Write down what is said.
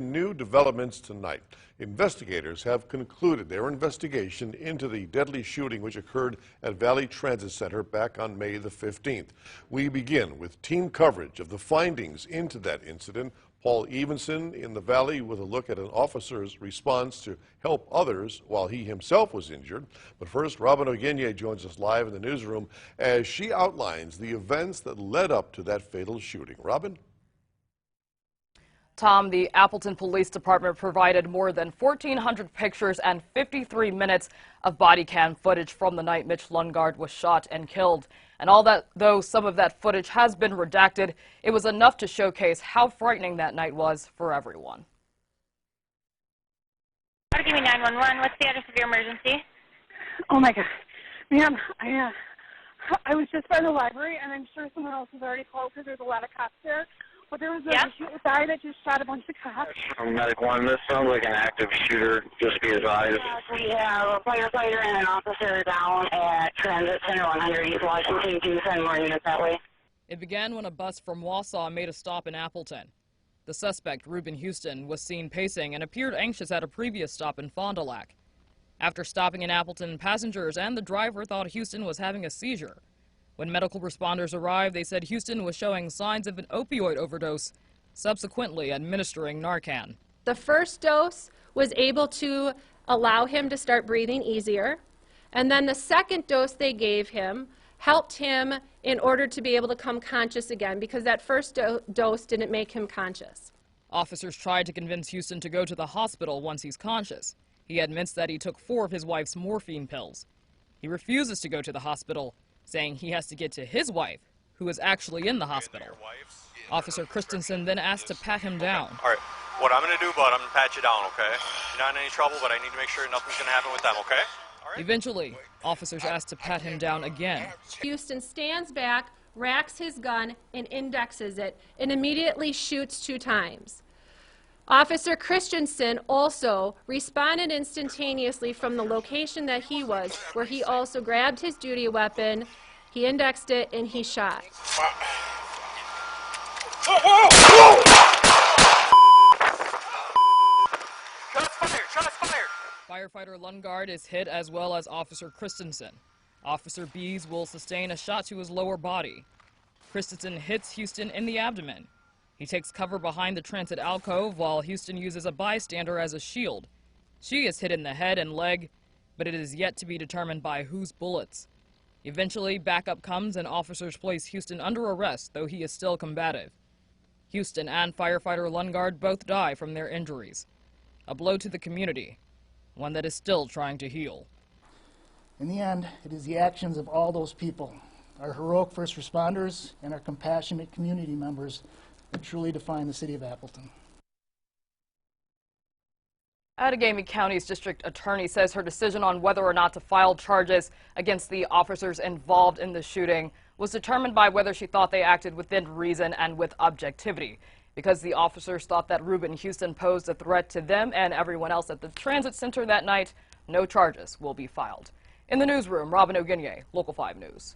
New developments tonight. Investigators have concluded their investigation into the deadly shooting which occurred at Valley Transit Center back on May the 15th. We begin with team coverage of the findings into that incident. Paul Evenson in the Valley with a look at an officer's response to help others while he himself was injured. But first, Robin Ogenye joins us live in the newsroom as she outlines the events that led up to that fatal shooting. Robin? Tom, the Appleton Police Department provided more than 1,400 pictures and 53 minutes of body cam footage from the night Mitch Lundgaard was shot and killed. And though some of that footage has been redacted, it was enough to showcase how frightening that night was for everyone. Give me 911. What's the address of your emergency? Oh my God, ma'am, I was just by the library, and I'm sure someone else is already called because there's a lot of cops there. But there was a guy that just shot a bunch of cops. Medic 1, this sounds like an active shooter, just be advised. We have a firefighter and an officer down at Transit Center 100 East Washington. Can you send more units that way? It began when a bus from Wausau made a stop in Appleton. The suspect, Reuben Houston, was seen pacing and appeared anxious at a previous stop in Fond du Lac. After stopping in Appleton, passengers and the driver thought Houston was having a seizure. When medical responders arrived, they said Houston was showing signs of an opioid overdose, subsequently administering Narcan. The first dose was able to allow him to start breathing easier, and then the second dose they gave him helped him in order to be able to come conscious again, because that first dose didn't make him conscious. Officers tried to convince Houston to go to the hospital once he's conscious. He admits that he took 4 of his wife's morphine pills. He refuses to go to the hospital, saying he has to get to his wife, who is actually in the hospital. Officer Christensen then asked to pat him down. All right, what I'm going to do, bud, I'm going to pat you down, okay? You're not in any trouble, but I need to make sure nothing's going to happen with them, okay? All right. Eventually, officers asked to pat him down again. Houston stands back, racks his gun, and indexes it, and immediately shoots 2 times. Officer Christensen also responded instantaneously from the location that he was, where he also grabbed his duty weapon, he indexed it, and he shot. Shots fired! Shots fired! Firefighter Lundgaard is hit as well as Officer Christensen. Officer Bees will sustain a shot to his lower body. Christensen hits Houston in the abdomen. He takes cover behind the transit alcove while Houston uses a bystander as a shield. She is hit in the head and leg, but it is yet to be determined by whose bullets. Eventually, backup comes and officers place Houston under arrest, though he is still combative. Houston and firefighter Lundgaard both die from their injuries. A blow to the community, one that is still trying to heal. In the end, it is the actions of all those people, our heroic first responders and our compassionate community members, that truly define the city of Appleton. Outagamie County's district attorney says her decision on whether or not to file charges against the officers involved in the shooting was determined by whether she thought they acted within reason and with objectivity. Because the officers thought that Reuben Houston posed a threat to them and everyone else at the transit center that night, no charges will be filed. In the newsroom, Robin Ogenye, Local 5 News.